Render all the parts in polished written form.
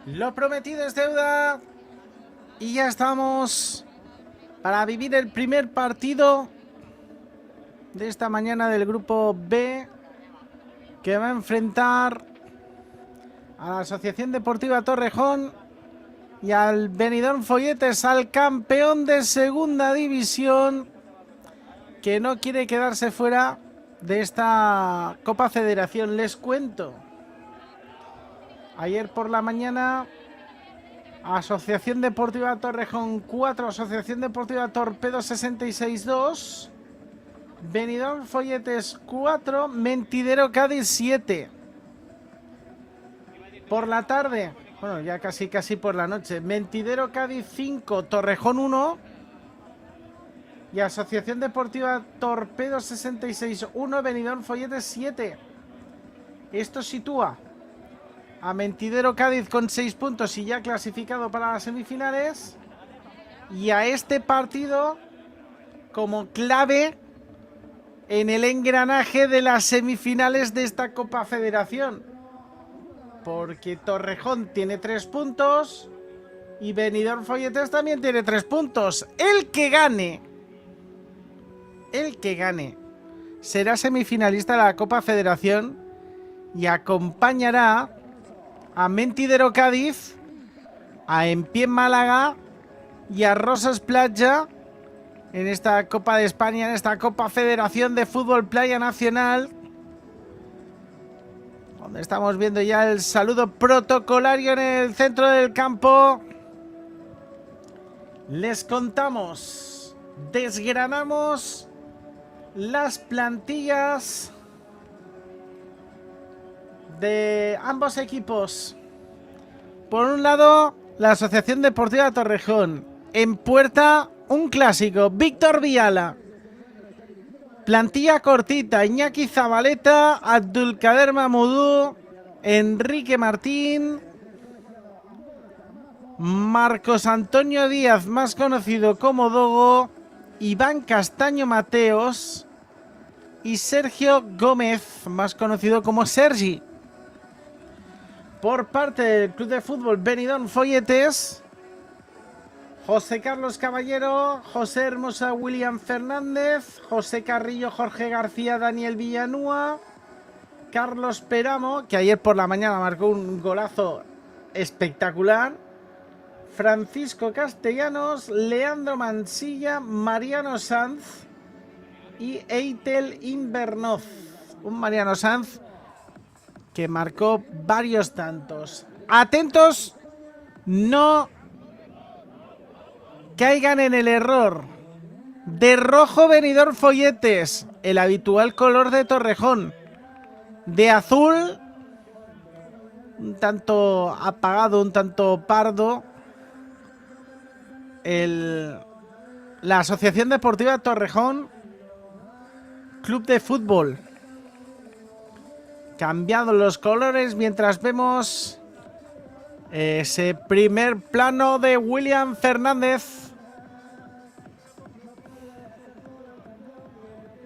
Lo prometido es deuda y ya estamos para vivir el primer partido de esta mañana del grupo B, que va a enfrentar a la Asociación Deportiva Torrejón y al Benidorm Folletes, al campeón de segunda división, que no quiere quedarse fuera de esta Copa Federación. Les cuento, ayer por la mañana, Asociación Deportiva Torrejón 4, Asociación Deportiva Torpedo 66-2, Benidorm Folletes 4, Mentidero Cádiz 7. Por la tarde, bueno, ya casi por la noche, Mentidero Cádiz 5, Torrejón 1 y Asociación Deportiva Torpedo 66-1, Benidorm Folletes 7. Esto sitúa a Mentidero Cádiz con 6 puntos y ya clasificado para las semifinales, y a este partido como clave en el engranaje de las semifinales de esta Copa Federación, porque Torrejón tiene 3 puntos y Benidorm Folletes también tiene 3 puntos. El que gane será semifinalista de la Copa Federación y acompañará a Mentidero Cádiz, a Empie Málaga y a Rosas Platja en esta Copa de España, en esta Copa Federación de Fútbol Playa Nacional, donde estamos viendo ya el saludo protocolario en el centro del campo. Les contamos, desgranamos las plantillas de ambos equipos. Por un lado, la Asociación Deportiva Torrejón. En puerta, un clásico, Víctor Viala. Plantilla cortita, Iñaki Zabaleta, Abdulkader Mahmoudou, Enrique Martín, Marcos Antonio Díaz, más conocido como Dogo, Iván Castaño Mateos y Sergio Gómez, más conocido como Sergi. Por parte del Club de Fútbol Benidorm Folletes, José Carlos Caballero, José Hermosa William Fernández, José Carrillo, Jorge García, Daniel Villanúa, Carlos Peramo, que ayer por la mañana marcó un golazo espectacular, Francisco Castellanos, Leandro Mansilla, Mariano Sanz y Eitel Invernoz. Un Mariano Sanz que marcó varios tantos. Atentos, no caigan en el error. De rojo Benidorm Folletes, el habitual color de Torrejón. De azul, un tanto apagado, un tanto pardo, la Asociación Deportiva Torrejón Club de Fútbol. Cambiados los colores mientras vemos ese primer plano de William Fernández,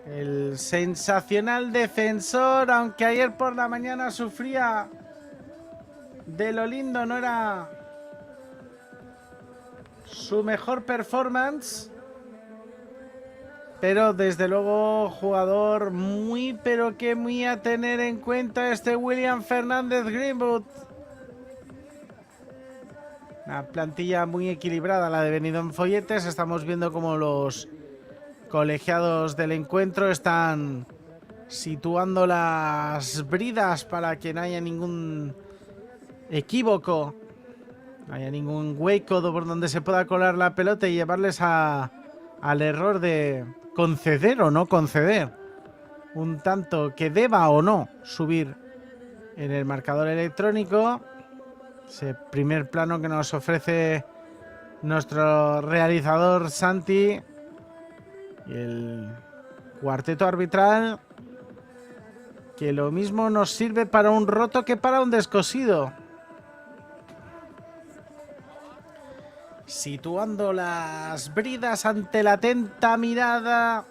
el sensacional defensor, aunque ayer por la mañana sufría de lo lindo, no era su mejor performance, pero desde luego jugador muy pero que muy a tener en cuenta este William Fernández Greenwood. Una plantilla muy equilibrada la de Benidorm Folletes. Estamos viendo cómo los colegiados del encuentro están situando las bridas para que no haya ningún equívoco, no haya ningún hueco por donde se pueda colar la pelota y llevarles al error de conceder o no conceder un tanto que deba o no subir en el marcador electrónico. Ese primer plano que nos ofrece nuestro realizador Santi y el cuarteto arbitral, que lo mismo nos sirve para un roto que para un descosido. Situando las bridas ante la atenta mirada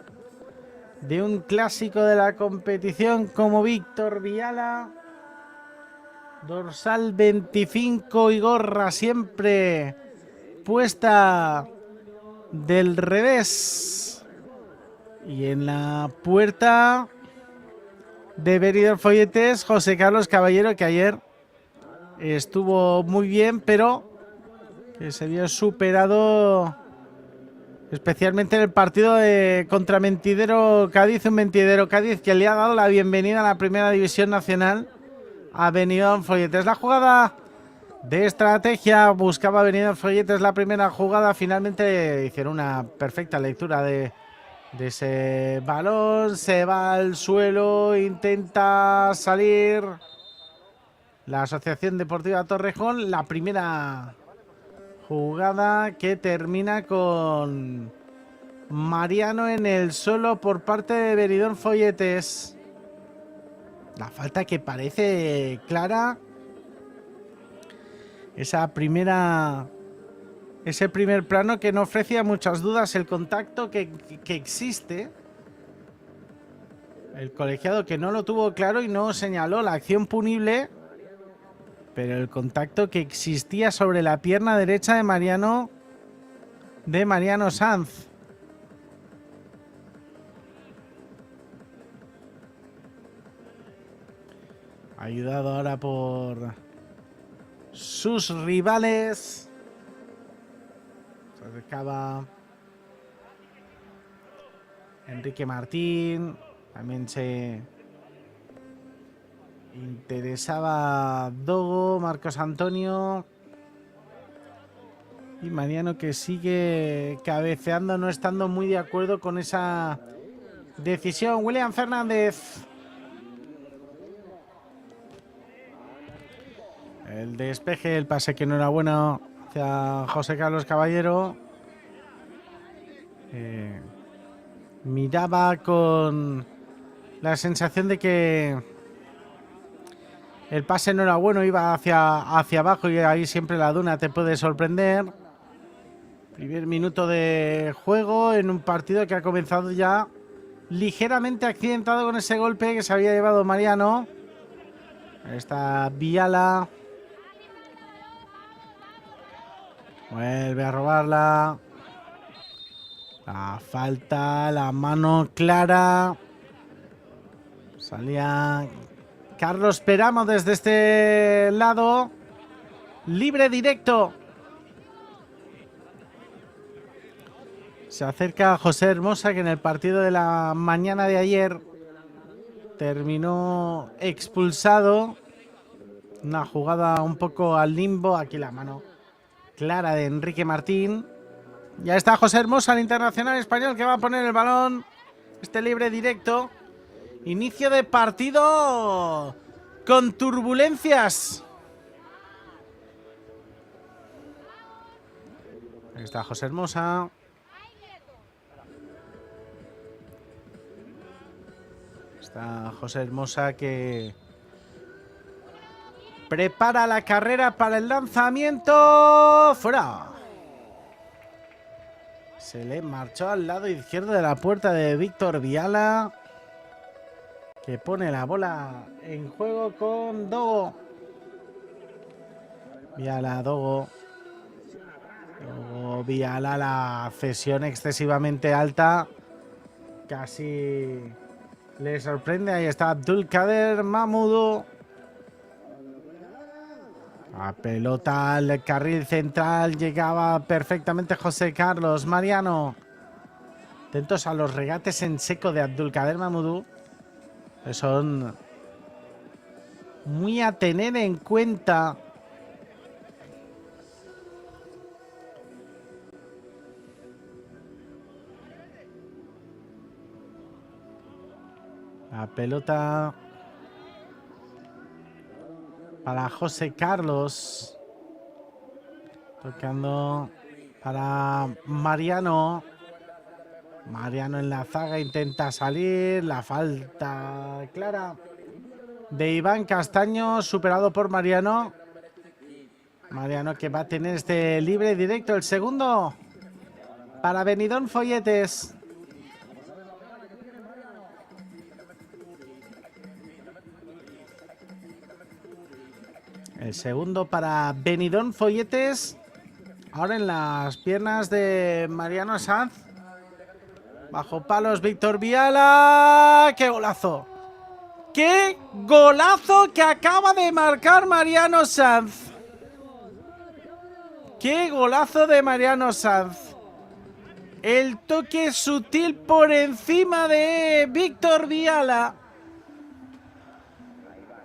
de un clásico de la competición como Víctor Viala, Dorsal 25 y gorra siempre puesta del revés. Y en la puerta de Benidorm Folletes, José Carlos Caballero, que ayer estuvo muy bien, pero que se vio superado especialmente en el partido contra Mentidero Cádiz, un Mentidero Cádiz que le ha dado la bienvenida a la Primera División Nacional a Benidorm Folletes. La jugada de estrategia buscaba Benidorm Folletes, la primera jugada, finalmente hicieron una perfecta lectura de ese balón, se va al suelo, intenta salir la Asociación Deportiva Torrejón, la primera jugada que termina con Mariano en el suelo por parte de Benidorm Folletes. La falta que parece clara. Ese primer plano que no ofrecía muchas dudas, el contacto que existe. El colegiado que no lo tuvo claro y no señaló la acción punible, pero el contacto que existía sobre la pierna derecha de Mariano Sanz. Ayudado ahora por sus rivales. Se acercaba Enrique Martín. También se interesaba Dogo, Marcos Antonio. Y Mariano, que sigue cabeceando, no estando muy de acuerdo con esa decisión. William Fernández. El despeje, el pase que no era bueno hacia José Carlos Caballero. Miraba con la sensación de que el pase no era bueno, iba hacia abajo y ahí siempre la duna te puede sorprender. Primer minuto de juego en un partido que ha comenzado ya ligeramente accidentado con ese golpe que se había llevado Mariano. Ahí está Viala. Vuelve a robarla. La falta, la mano clara. Salía Carlos Peramo desde este lado. Libre directo. Se acerca José Hermosa, que en el partido de la mañana de ayer terminó expulsado. Una jugada un poco al limbo. Aquí la mano clara de Enrique Martín. Ya está José Hermosa, el internacional español, que va a poner el balón. Este libre directo. Inicio de partido con turbulencias. Ahí está José Hermosa. Está José Hermosa, que prepara la carrera para el lanzamiento. ¡Fuera! Se le marchó al lado izquierdo de la puerta de Víctor Viala, que pone la bola en juego con Dogo. Viala, Dogo. Dogo, Viala, la cesión excesivamente alta. Casi le sorprende. Ahí está Abdulkader Mahmoudou. La pelota al carril central. Llegaba perfectamente José Carlos. Mariano. Atentos a los regates en seco de Abdulkader Mahmoudou. Que son muy a tener en cuenta. La pelota para José Carlos. Tocando para Mariano. Mariano en la zaga, intenta salir. La falta clara de Iván Castaño, superado por Mariano. Mariano, que va a tener este libre directo, el segundo para Benidorm Folletes. El segundo para Benidorm Folletes. Ahora en las piernas de Mariano Sanz. Bajo palos Víctor Viala. ¡Qué golazo! ¡Qué golazo que acaba de marcar Mariano Sanz! ¡Qué golazo de Mariano Sanz! El toque sutil por encima de Víctor Viala.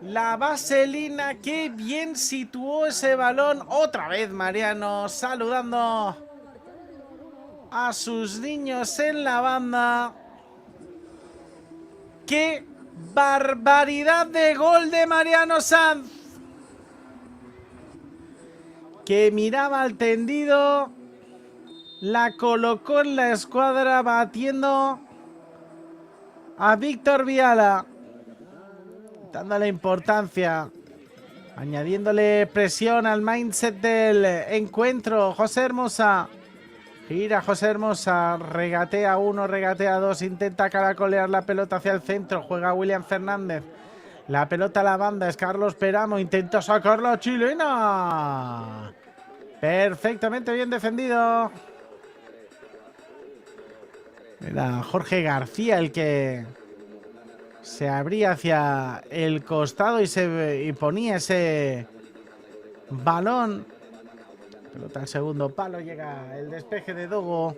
La vaselina, qué bien situó ese balón. Otra vez Mariano saludando a sus niños en la banda. ¡Qué barbaridad de gol de Mariano Sanz! Que miraba al tendido, la colocó en la escuadra batiendo a Víctor Viala, dándole importancia, añadiéndole presión al mindset del encuentro. José Hermosa, gira José Hermosa, regatea uno, regatea dos, intenta caracolear la pelota hacia el centro, juega William Fernández, la pelota a la banda, es Carlos Peramo, intenta sacar la chilena. Perfectamente bien defendido. Era Jorge García el que se abría hacia el costado y ponía ese balón. Pelota al segundo palo, llega el despeje de Dogo.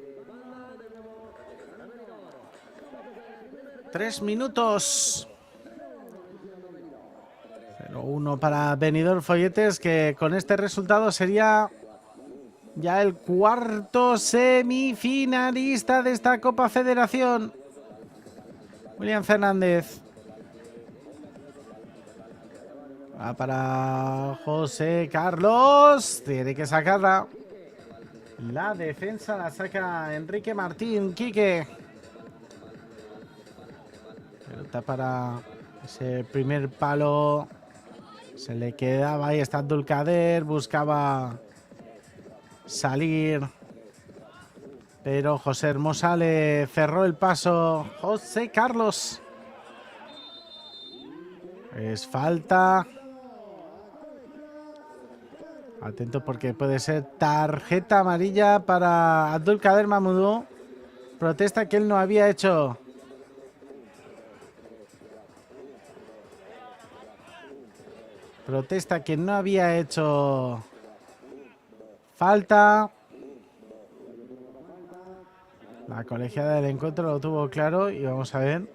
3 minutos. 0-1 para Benidorm Folletes, que con este resultado sería ya el cuarto semifinalista de esta Copa Federación. William Fernández. Va para José Carlos. Tiene que sacarla. La defensa la saca Enrique Martín. Quique. Pelota para ese primer palo. Se le quedaba. Ahí está Abdulkader. Buscaba salir. Pero José Hermosa le cerró el paso. José Carlos. Es falta. Atento porque puede ser tarjeta amarilla para Abdulkader Mamadou. Protesta que él no había hecho. Protesta que no había hecho falta. La colegiada del encuentro lo tuvo claro y vamos a ver.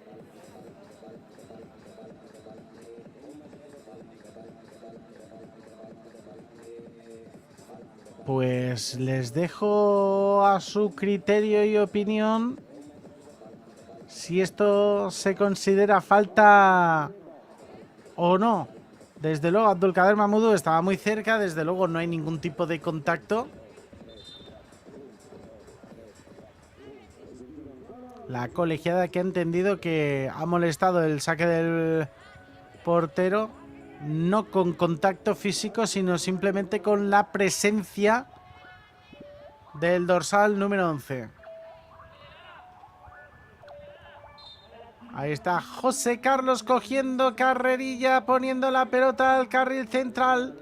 Pues les dejo a su criterio y opinión si esto se considera falta o no. Desde luego Abdulkader Mamadou estaba muy cerca, desde luego no hay ningún tipo de contacto. La colegiada que ha entendido que ha molestado el saque del portero, no con contacto físico, sino simplemente con la presencia del dorsal número 11. Ahí está José Carlos cogiendo carrerilla, poniendo la pelota al carril central.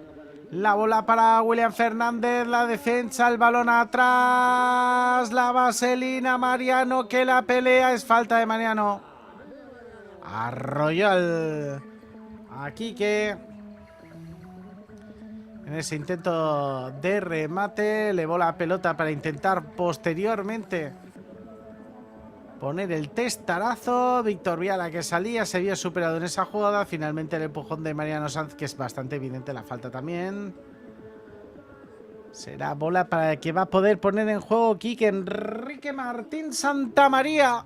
La bola para William Fernández, la defensa, el balón atrás, la vaselina, Mariano que la pelea, es falta de Mariano. Arrolló a Quique. En ese intento de remate, elevó la pelota para intentar posteriormente poner el testarazo. Víctor Viala que salía, se vio superado en esa jugada. Finalmente el empujón de Mariano Sanz, que es bastante evidente la falta también. Será bola para el que va a poder poner en juego Quique Enrique Martín Santamaría.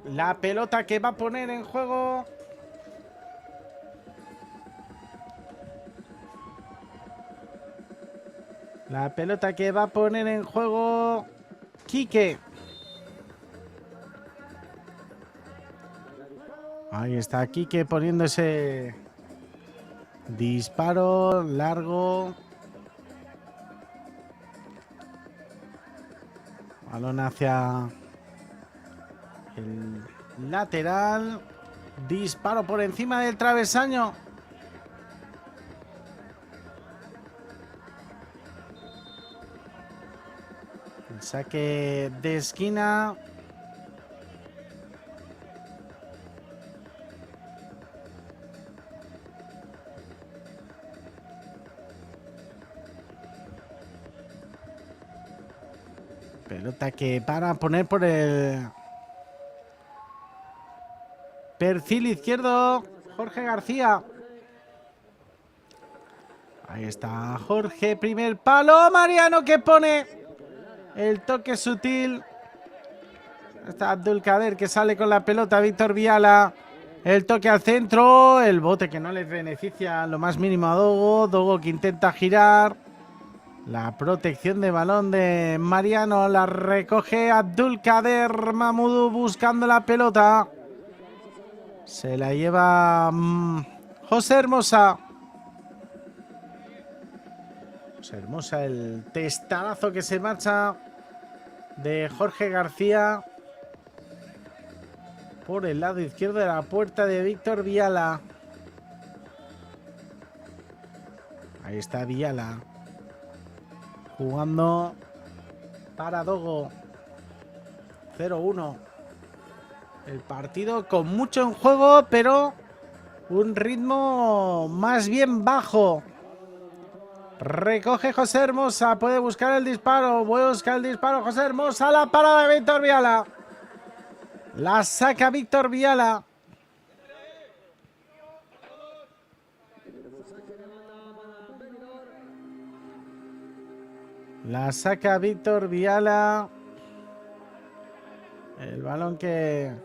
La pelota que va a poner en juego. La pelota que va a poner en juego Quique. Ahí está Quique poniendo ese disparo largo. Balón hacia El lateral. Disparo por encima del travesaño. El saque de esquina. Pelota que para poner por el perfil izquierdo Jorge García. Ahí está Jorge, primer palo. Mariano que pone el toque sutil. Está Abdulkader que sale con la pelota. Víctor Viala. El toque al centro. El bote que no les beneficia lo más mínimo a Dogo. Dogo que intenta girar. La protección de balón de Mariano. La recoge Abdulkader Mamudu buscando la pelota. Se la lleva José Hermosa. José Hermosa, el testarazo que se marcha de Jorge García por el lado izquierdo de la puerta de Víctor Viala. Ahí está Viala jugando para Dogo. 0-1. El partido con mucho en juego, pero un ritmo más bien bajo. Recoge José Hermosa, puede buscar el disparo, busca el disparo José Hermosa, la parada de Víctor Viala. La saca Víctor Viala. La saca Víctor Viala. El balón que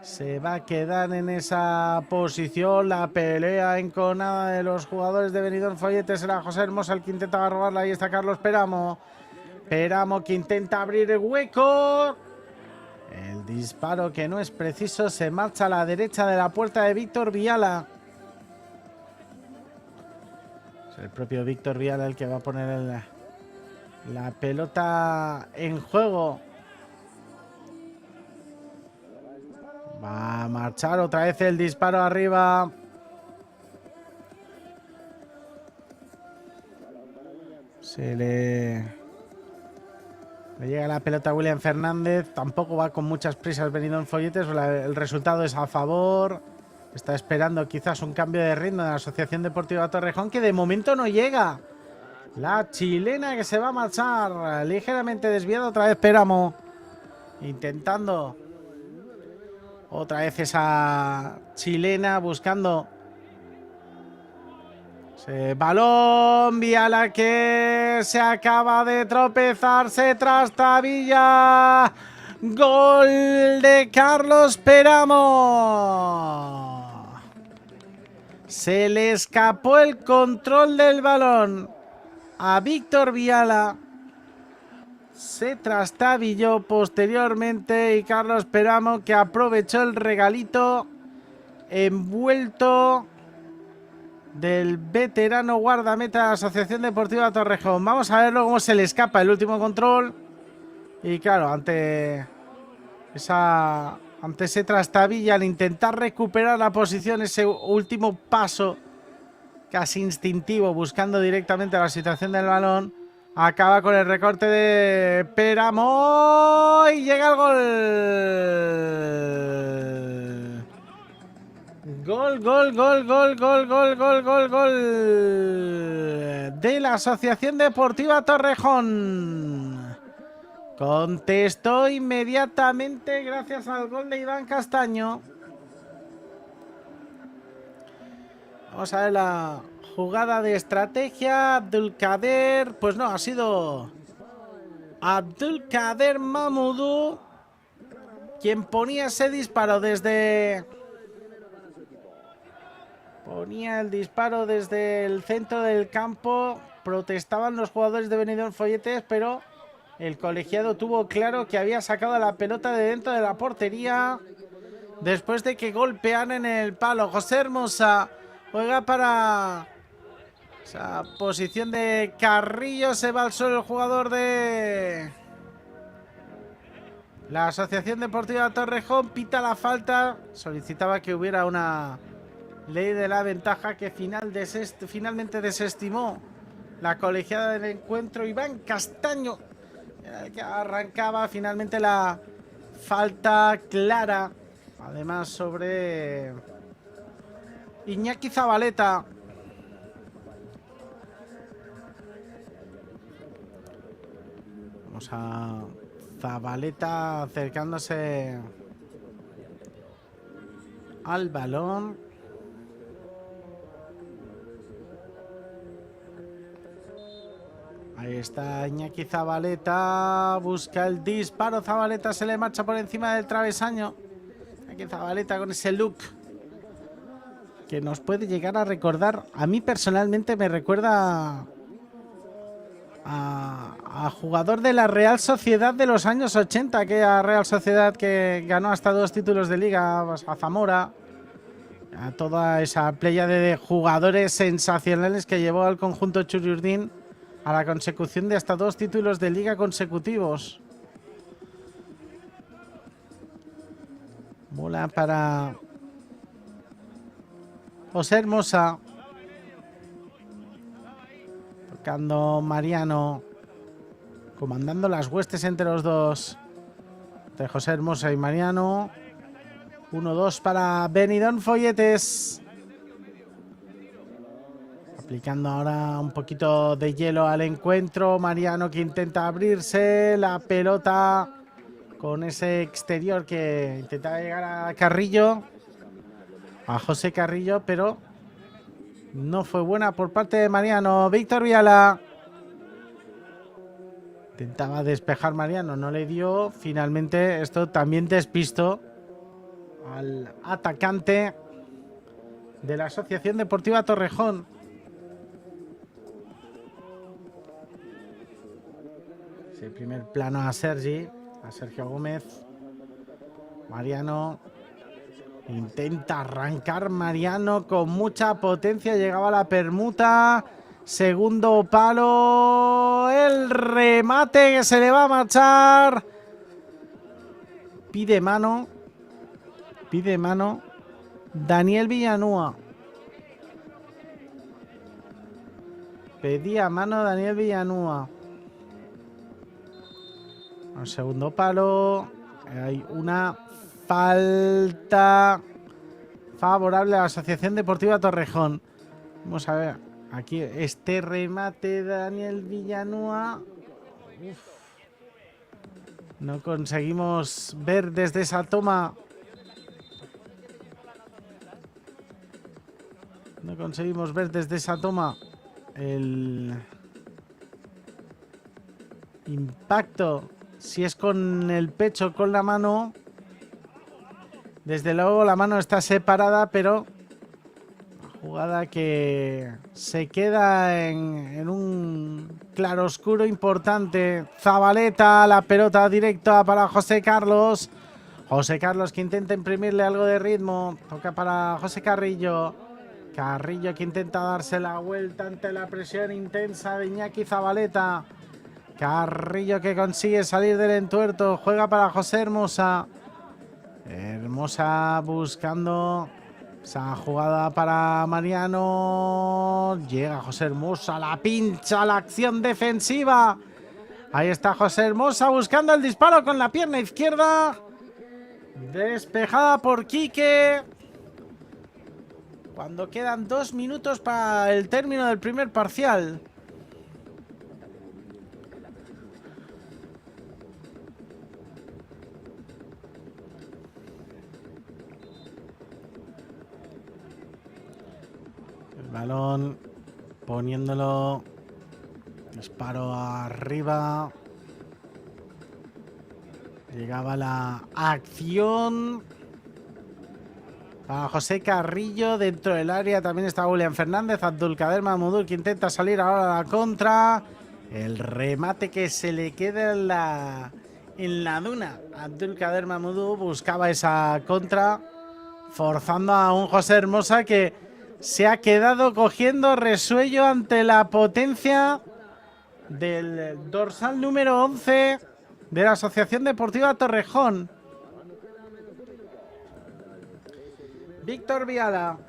se va a quedar en esa posición. La pelea enconada de los jugadores de Benidorm Follete. Será José Hermosa el que intenta robarla. Ahí está Carlos Peramo. Peramo que intenta abrir el hueco. El disparo que no es preciso. Se marcha a la derecha de la puerta de Víctor Viala. Es el propio Víctor Viala el que va a poner la pelota en juego. Va a marchar otra vez el disparo arriba. Se le llega la pelota a William Fernández. Tampoco va con muchas prisas Benidorm Folletes. El resultado es a favor. Está esperando quizás un cambio de ritmo de la Asociación Deportiva Torrejón, que de momento no llega. La chilena que se va a marchar. Ligeramente desviado otra vez Péramo. Intentando otra vez esa chilena buscando ese balón. Viala que se acaba de tropezar, se trastabilla. Gol de Carlos Peramo. Se le escapó el control del balón a Víctor Viala. Se trastabilló posteriormente y Carlos Peramo que aprovechó el regalito envuelto del veterano guardameta de la Asociación Deportiva Torrejón. Vamos a verlo cómo se le escapa el último control. Y claro, ante ese trastabilla, al intentar recuperar la posición, ese último paso casi instintivo, buscando directamente la situación del balón, acaba con el recorte de Peramo y llega el gol. Gol de la Asociación Deportiva Torrejón. Contestó inmediatamente gracias al gol de Iván Castaño. Vamos a ver la jugada de estrategia. Abdulkader, pues no, ha sido Abdulkader Mamudu quien ponía ese disparo desde... Ponía el disparo desde el centro del campo. Protestaban los jugadores de Benidorm Folletes, pero el colegiado tuvo claro que había sacado la pelota de dentro de la portería después de que golpearan en el palo. José Hermosa juega para esa posición de Carrillo. Se va al suelo el jugador de La Asociación Deportiva Torrejón pita la falta. Solicitaba que hubiera una ley de la ventaja que finalmente desestimó la colegiada del encuentro. Iván Castaño era el que arrancaba finalmente la falta clara. Además sobre Iñaki Zabaleta. Vamos a Zabaleta acercándose al balón. Ahí está Iñaki Zabaleta. Busca el disparo. Zabaleta se le marcha por encima del travesaño. Iñaki Zabaleta con ese look que nos puede llegar a recordar. A mí personalmente me recuerda a jugador de la Real Sociedad de los años 80, aquella Real Sociedad que ganó hasta 2 títulos de liga, a Zamora, a toda esa playa de jugadores sensacionales que llevó al conjunto Churiurdín a la consecución de hasta 2 títulos de liga consecutivos. Bola para José Hermosa. Tocando Mariano. Comandando las huestes entre los dos. De José Hermosa y Mariano. 1-2 para Benidorm Folletes. Aplicando ahora un poquito de hielo al encuentro. Mariano que intenta abrirse. La pelota con ese exterior que intenta llegar a Carrillo. A José Carrillo, pero no fue buena por parte de Mariano. Víctor Viala. Intentaba despejar Mariano, no le dio. Finalmente esto también despistó al atacante de la Asociación Deportiva Torrejón. Ese primer plano a Sergio Gómez. Mariano intenta arrancar. Mariano con mucha potencia. Llegaba la permuta. Segundo palo. El remate que se le va a marchar. Pide mano. Daniel Villanueva. Pedía mano Daniel Villanueva. Al segundo palo. Hay una falta favorable a la Asociación Deportiva Torrejón. Vamos a ver. Aquí este remate de Daniel Villanueva. No conseguimos ver desde esa toma. No conseguimos ver desde esa toma el impacto. Si es con el pecho o con la mano. Desde luego la mano está separada, pero jugada que se queda en un claroscuro importante. Zabaleta, la pelota directa para José Carlos. José Carlos que intenta imprimirle algo de ritmo. Toca para José Carrillo. Carrillo que intenta darse la vuelta ante la presión intensa de Iñaki Zabaleta. Carrillo que consigue salir del entuerto. Juega para José Hermosa. Hermosa buscando esa jugada para Mariano. Llega José Hermosa, la pincha, la acción defensiva. Ahí está José Hermosa buscando el disparo con la pierna izquierda. Despejada por Quique. Cuando quedan 2 minutos para el término del primer parcial. Balón poniéndolo, disparo arriba, llegaba la acción para José Carrillo. Dentro del área también está William Fernández. Abdulkader Mahmoudou que intenta salir ahora a la contra. El remate que se le queda en la duna. Abdulkader Mahmoudou buscaba esa contra, forzando a un José Hermosa que se ha quedado cogiendo resuello ante la potencia del dorsal número 11 de la Asociación Deportiva Torrejón. Víctor Viala.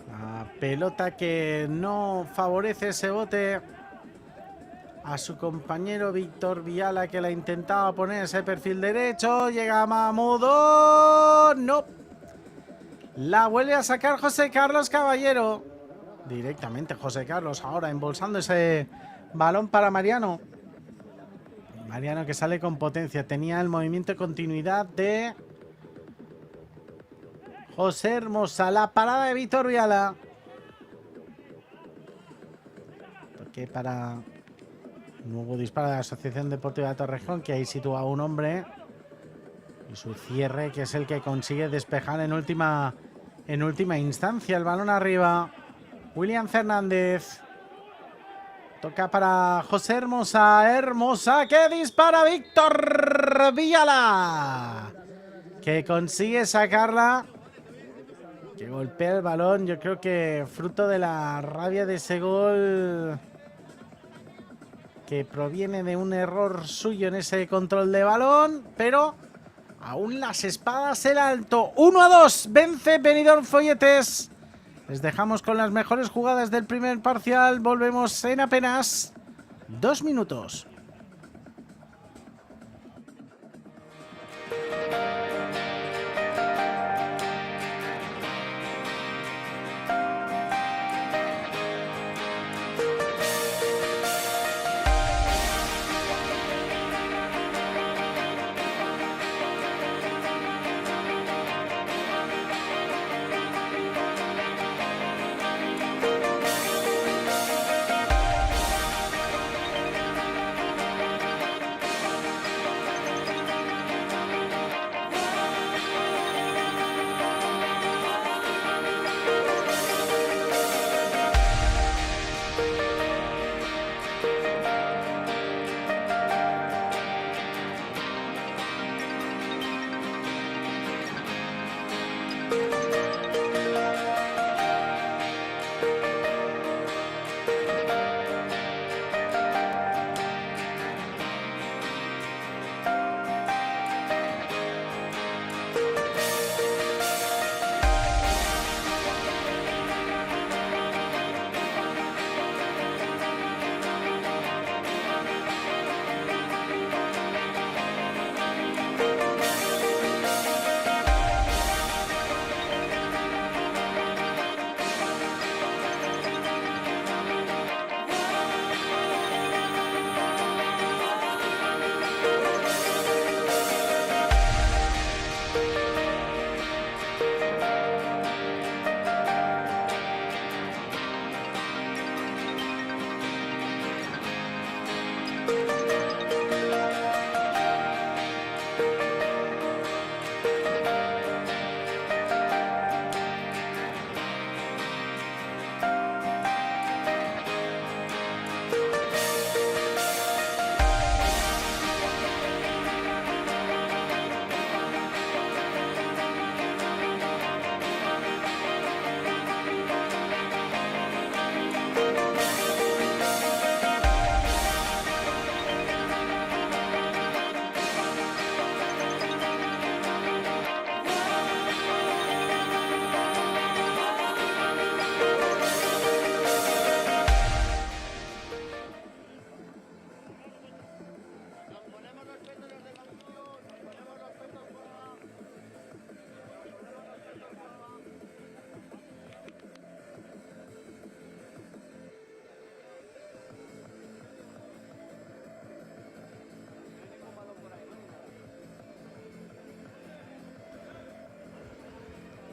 La pelota que no favorece ese bote a su compañero Víctor Viala, que la intentaba poner ese perfil derecho. Llega Mamudo. No. La vuelve a sacar José Carlos Caballero. Directamente José Carlos ahora embolsando ese balón para Mariano. Mariano que sale con potencia. Tenía el movimiento de continuidad de José Hermosa. La parada de Víctor Viala. Porque para nuevo disparo de la Asociación Deportiva de Torrejón, que ahí sitúa a un hombre. Y su cierre, que es el que consigue despejar en última instancia. El balón arriba. William Fernández. Toca para José Hermosa. Hermosa que dispara Víctor Viala, que consigue sacarla. Que golpea el balón. Yo creo que fruto de la rabia de ese gol, que proviene de un error suyo en ese control de balón. Pero aún las espadas el alto. 1-2. Vence Benidorm Folletes. Les dejamos con las mejores jugadas del primer parcial. Volvemos en apenas 2 minutos.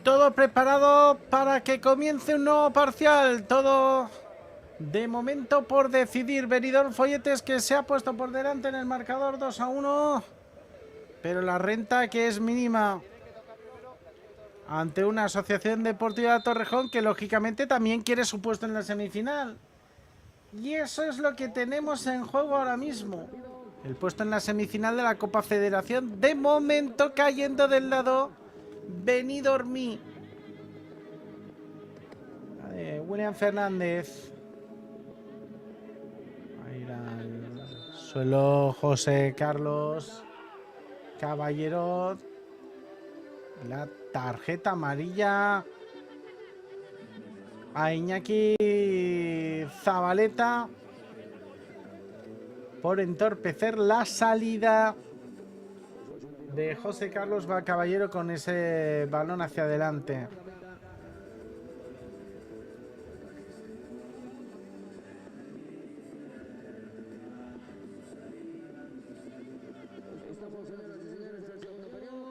Todo preparado para que comience un nuevo parcial. Todo de momento por decidir. Benidorm Folletes, que se ha puesto por delante en el marcador 2-1. Pero la renta, que es mínima, ante una Asociación Deportiva de Torrejón que lógicamente también quiere su puesto en la semifinal. Y eso es lo que tenemos en juego ahora mismo. El puesto en la semifinal de la Copa Federación. De momento cayendo del lado Benidormí. William Fernández. Ir al suelo José Carlos Caballero. La tarjeta amarilla a Iñaki Zabaleta por entorpecer la salida de José Carlos Caballero con ese balón hacia adelante.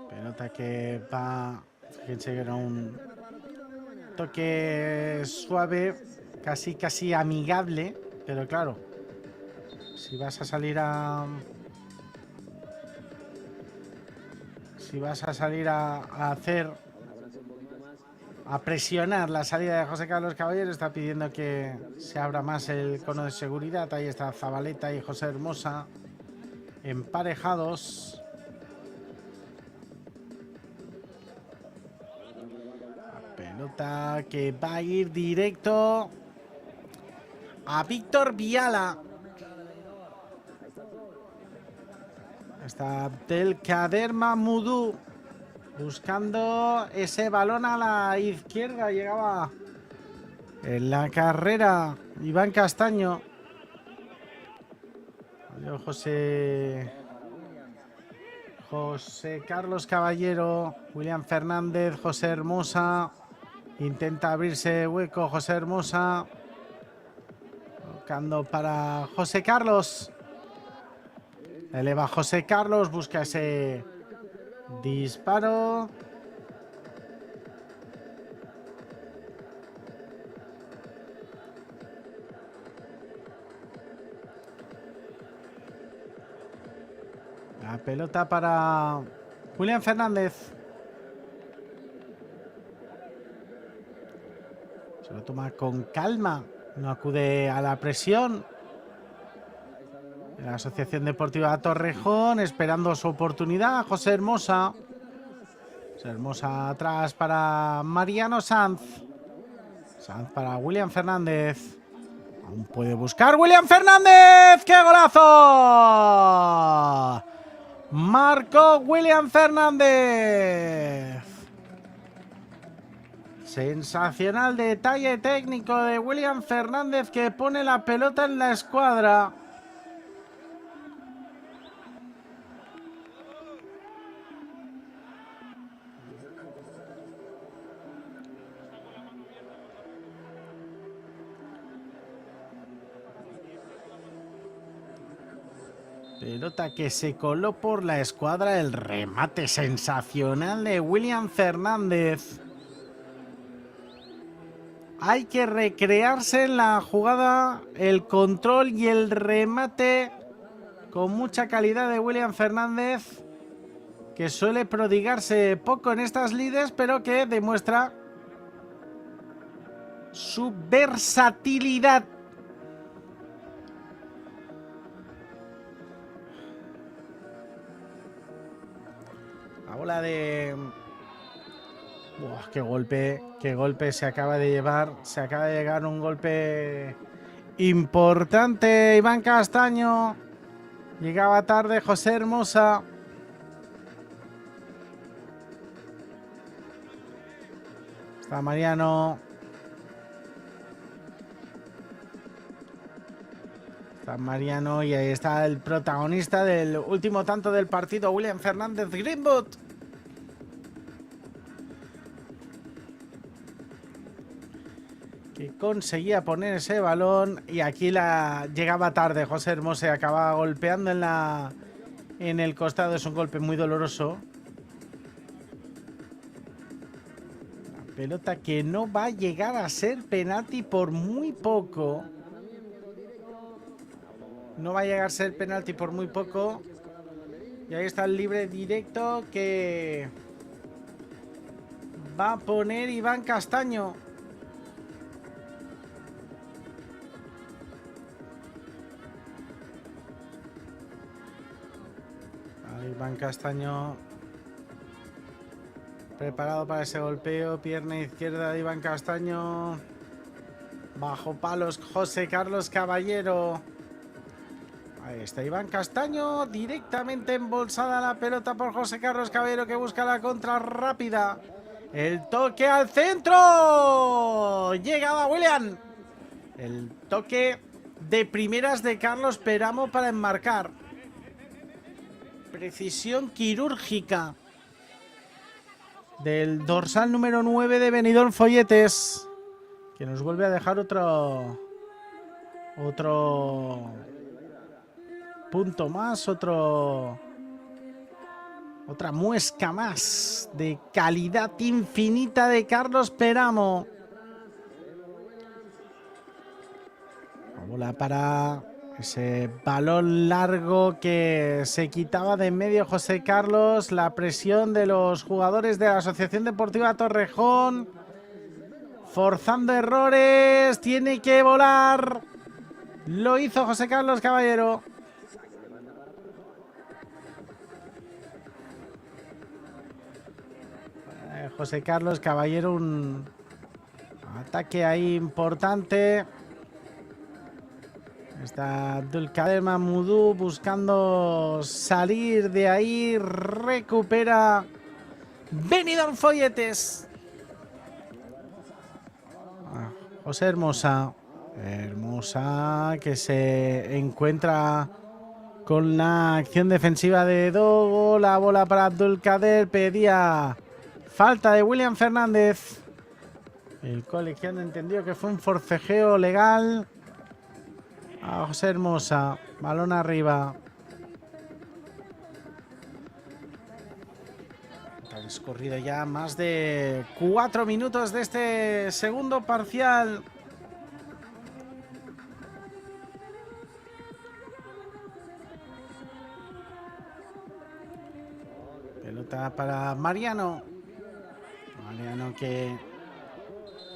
Pelota que va, fíjense que era un toque suave, casi amigable, pero claro, si vas a salir a presionar la salida de José Carlos Caballero, está pidiendo que se abra más el cono de seguridad. Ahí está Zabaleta y José Hermosa emparejados. La pelota que va a ir directo a Víctor Viala. Está Abdelkader Mahmoudou buscando ese balón a la izquierda. Llegaba en la carrera Iván Castaño. José Carlos Caballero, William Fernández, José Hermosa. Intenta abrirse hueco José Hermosa. Buscando para José Carlos. Eleva José Carlos, busca ese disparo. La pelota para William Fernández. Se lo toma con calma, no acude a la presión. La Asociación Deportiva Torrejón esperando su oportunidad. José Hermosa. José Hermosa atrás para Mariano Sanz. Sanz para William Fernández. Aún puede buscar William Fernández. ¡Qué golazo! Marcó William Fernández. Sensacional detalle técnico de William Fernández, que pone la pelota en la escuadra. Pelota que se coló por la escuadra. El remate sensacional de William Fernández. Hay que recrearse en la jugada, el control y el remate con mucha calidad de William Fernández, que suele prodigarse poco en estas lides, pero que demuestra su versatilidad. La bola de... Buah, qué golpe se acaba de llevar. Se acaba de llegar un golpe importante. Iván Castaño. Llegaba tarde José Hermosa. Está Mariano. Está Mariano y ahí está el protagonista del último tanto del partido, William Fernández Greenwood. Que conseguía poner ese balón y aquí llegaba tarde José Hermosa, acaba golpeando en el costado. Es un golpe muy doloroso. La pelota que no va a llegar a ser penalti por muy poco. No va a llegar a ser penalti por muy poco. Y ahí está el libre directo que va a poner Iván Castaño. Iván Castaño preparado para ese golpeo. Pierna izquierda de Iván Castaño. Bajo palos José Carlos Caballero. Ahí está Iván Castaño, directamente embolsada la pelota por José Carlos Caballero, que busca la contra rápida. El toque al centro. Llegaba William. El toque de primeras de Carlos Peramo para enmarcar. Precisión quirúrgica del dorsal número 9 de Benidorm Folletes, que nos vuelve a dejar otro punto más, otra muesca más de calidad infinita de Carlos Peramo. La bola para ese balón largo que se quitaba de en medio José Carlos. La presión de los jugadores de la Asociación Deportiva Torrejón, forzando errores. Tiene que volar. Lo hizo José Carlos Caballero. José Carlos Caballero, un ataque ahí importante. Está Abdulkader Mahmoudou buscando salir de ahí. Recupera Benidorm Folletes. José Hermosa. Hermosa, que se encuentra con la acción defensiva de Dogo. La bola para Abdulkader. Pedía falta de William Fernández. El colegiado entendió que fue un forcejeo legal a José Hermosa. Balón arriba. Ha transcurrido ya más de 4 minutos de este segundo parcial. Pelota para Mariano. Mariano que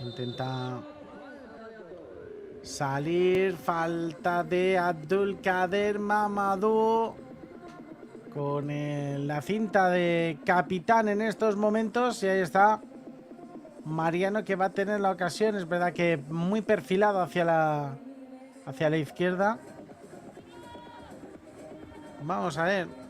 intenta salir. Falta de Abdulkader Mamadou con la cinta de capitán en estos momentos. Y ahí está Mariano, que va a tener la ocasión. Es verdad que muy perfilado hacia la izquierda. Vamos a ver.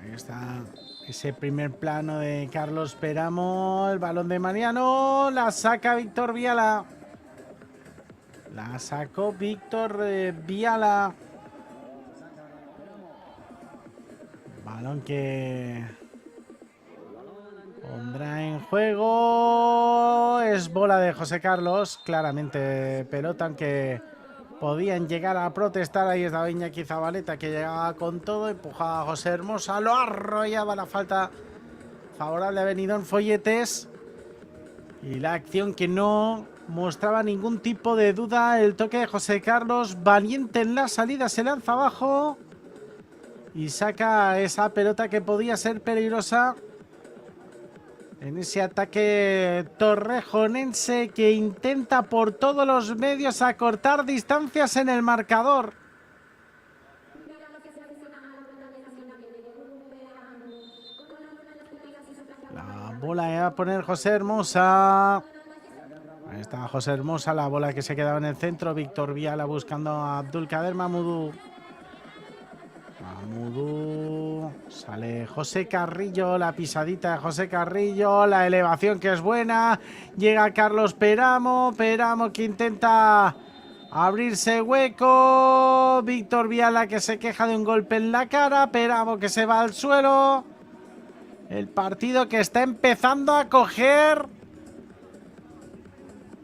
Ahí está ese primer plano de Carlos Peramo. El balón de Mariano. La saca Víctor Viala. La sacó Víctor Viala. Balón que pondrá en juego. Es bola de José Carlos. Claramente pelota, aunque podían llegar a protestar. Ahí estaba Iñaki Zabaleta, que llegaba con todo. Empujaba a José Hermosa. Lo arrollaba. La falta favorable a Benidorm Folletes. Y la acción que no mostraba ningún tipo de duda. El toque de José Carlos. Valiente en la salida. Se lanza abajo. Y saca esa pelota que podía ser peligrosa en ese ataque torrejonense, que intenta por todos los medios acortar distancias en el marcador. La bola va a poner José Hermosa. Ahí está José Hermosa, la bola que se quedaba en el centro. Víctor Viala buscando a Abdulkader Mahmoudou. Mahmoudou. Sale José Carrillo, la pisadita de José Carrillo, la elevación que es buena. Llega Carlos Peramo. Peramo que intenta abrirse hueco. Víctor Viala, que se queja de un golpe en la cara. Peramo que se va al suelo. El partido que está empezando a coger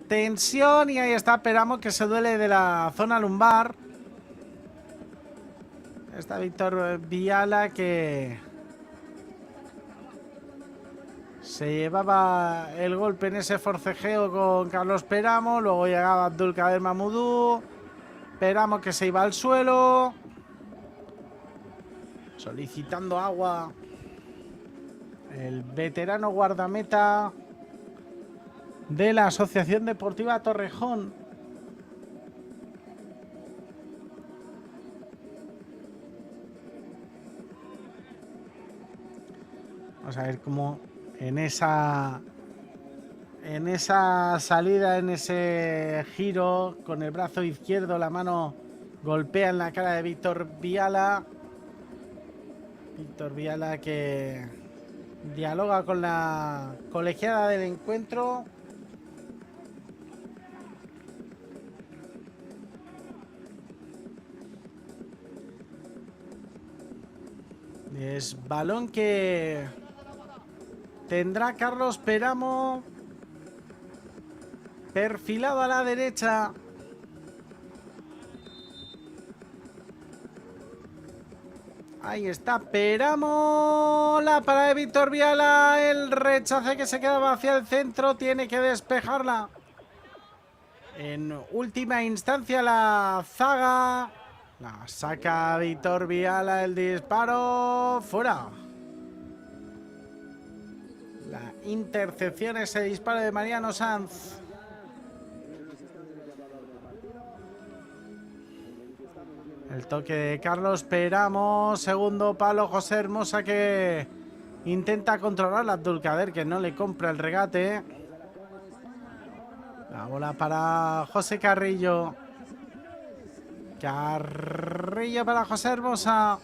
tensión. Y ahí está Peramo, que se duele de la zona lumbar. Está Víctor Viala, que se llevaba el golpe en ese forcejeo con Carlos Peramo. Luego llegaba Abdulkader Mahmoudou. Peramo, que se iba al suelo, solicitando agua. El veterano guardameta de la Asociación Deportiva Torrejón. Vamos a ver cómo en esa salida, en ese giro con el brazo izquierdo, la mano golpea en la cara de Víctor Viala. Víctor Viala que dialoga con la colegiada del encuentro. Es balón que tendrá Carlos Peramo, perfilado a la derecha. Ahí está Peramo, la parada de Víctor Viala, el rechace que se quedaba hacia el centro, tiene que despejarla. En última instancia la zaga, la saca Víctor Viala, el disparo, fuera. La intercepción, ese disparo de Mariano Sanz. El toque de Carlos Peramo, segundo palo, José Hermosa que intenta controlar a Abdulkader, que no le compra el regate. La bola para José Carrillo. Carrillo para José Hermosa.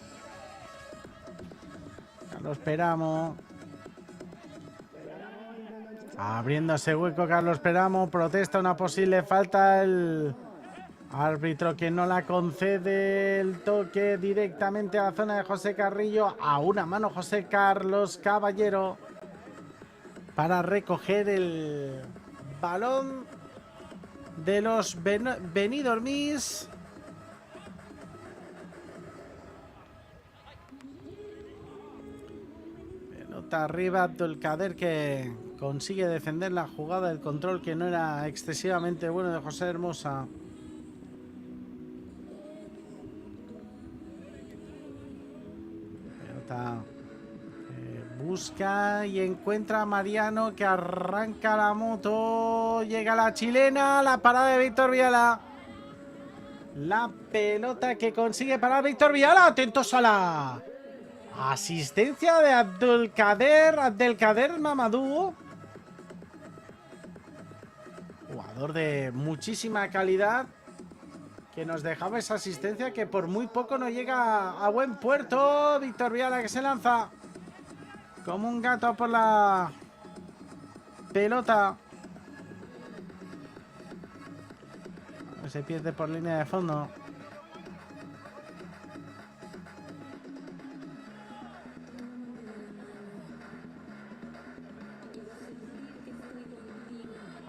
Carlos Peramo. Abriéndose hueco Carlos Peramo, protesta una posible falta, el árbitro que no la concede, el toque directamente a la zona de José Carrillo, a una mano José Carlos Caballero para recoger el balón de los Benidorm. Pelota arriba, Abdulkader que consigue defender la jugada, el control que no era excesivamente bueno de José Hermosa. Pelota busca y encuentra a Mariano que arranca la moto, llega la chilena, la parada de Víctor Viala. La pelota que consigue parar Víctor Viala, atentos a la asistencia de Abdelkader Mamadou. Jugador de muchísima calidad que nos dejaba esa asistencia que por muy poco no llega a buen puerto. Víctor Viala que se lanza como un gato por la pelota. Se pierde por línea de fondo.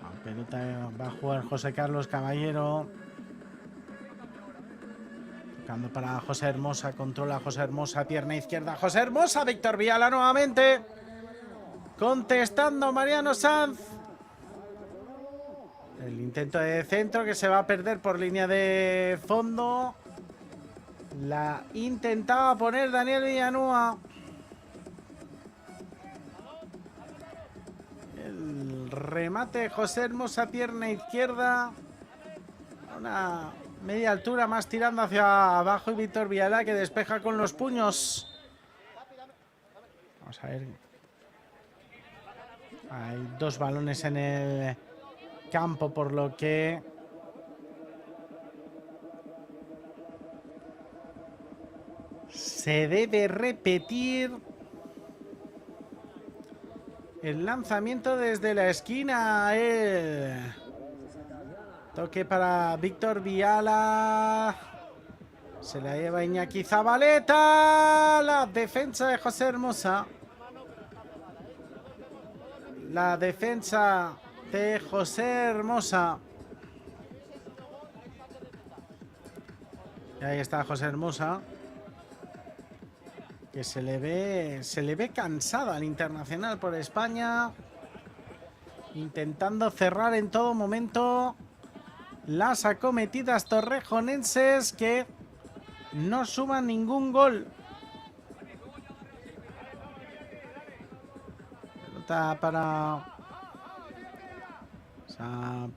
La pelota va a jugar José Carlos Caballero. Tocando para José Hermosa, controla José Hermosa, pierna izquierda, José Hermosa, Víctor Viala nuevamente. Contestando Mariano Sanz. El intento de centro que se va a perder por línea de fondo. La intentaba poner Daniel Villanueva. El remate de José Hermosa, pierna izquierda. Una media altura más tirando hacia abajo y Víctor Viala que despeja con los puños. Vamos a ver. Hay dos balones en el campo, por lo que se debe repetir el lanzamiento desde la esquina. El toque para Víctor Viala. Se la lleva Iñaki Zabaleta. La defensa de José Hermosa. La defensa de José Hermosa. Y ahí está José Hermosa. Que se le ve cansada al internacional por España. Intentando cerrar en todo momento las acometidas torrejonenses que no suman ningún gol. Pelota para esa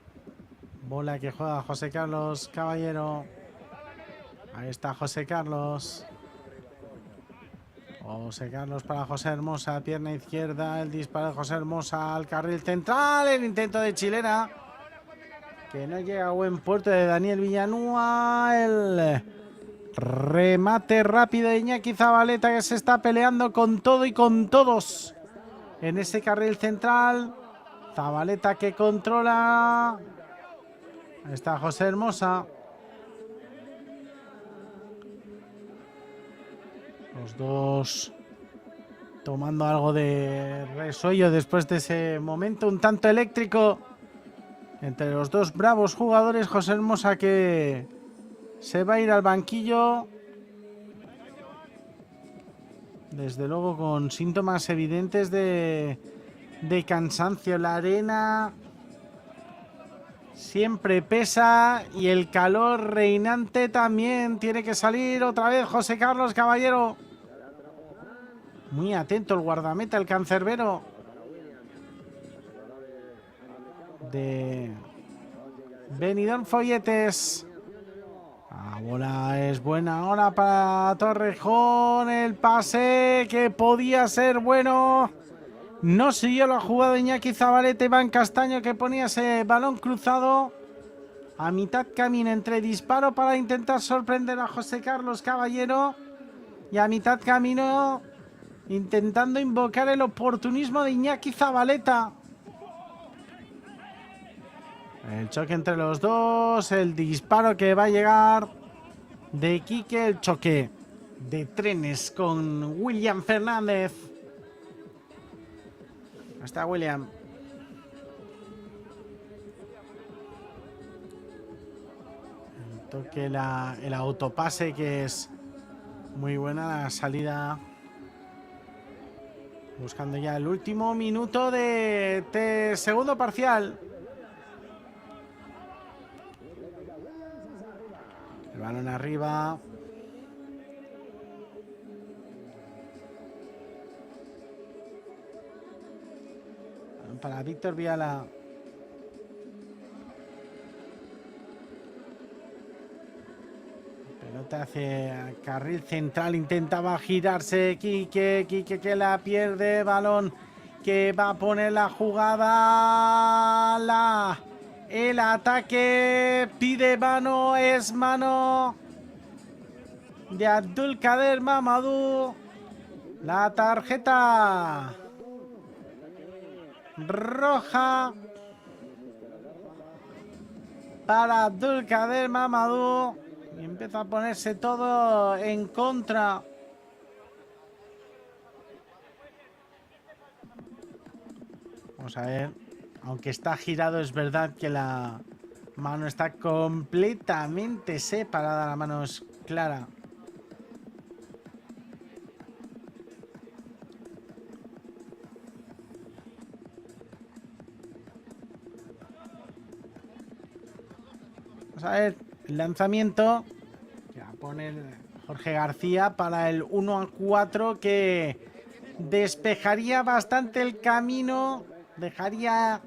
bola que juega José Carlos Caballero. Ahí está José Carlos. José Carlos para José Hermosa, pierna izquierda, el disparo de José Hermosa al carril central, el intento de chilena, que no llega a buen puerto de Daniel Villanueva, el remate rápido de Iñaki Zabaleta, que se está peleando con todo y con todos en ese carril central. Zabaleta que controla, ahí está José Hermosa. Los dos tomando algo de resuello después de ese momento un tanto eléctrico entre los dos bravos jugadores. José Hermosa que se va a ir al banquillo, desde luego con síntomas evidentes de cansancio. La arena siempre pesa y el calor reinante también. Tiene que salir otra vez José Carlos Caballero. Muy atento el guardameta, el cancerbero de Benidorm Folletes. La bola es buena ahora para Torrejón. El pase que podía ser bueno. No siguió la jugada de Iñaki Zabaleta. Iván Castaño que ponía ese balón cruzado a mitad camino entre disparo para intentar sorprender a José Carlos Caballero y a mitad camino intentando invocar el oportunismo de Iñaki Zabaleta. El choque entre los dos, el disparo que va a llegar de Quique, el choque de trenes con William Fernández. Ahí está William. El toque, el autopase, que es muy buena la salida. Buscando ya el último minuto de segundo parcial. El balón arriba. Para Víctor Viala. Pelota hacia carril central. Intentaba girarse Quique que la pierde. Balón que va a poner la jugada. El ataque pide mano. Es mano de Abdulkader Mamadou. La tarjeta roja para Abdulkader Mamadou. Y empieza a ponerse todo en contra. Vamos a ver. Aunque está girado, es verdad que la mano está completamente separada. La mano es clara. Vamos a ver el lanzamiento que va a poner Jorge García para el 1-4, que despejaría bastante el camino, dejaría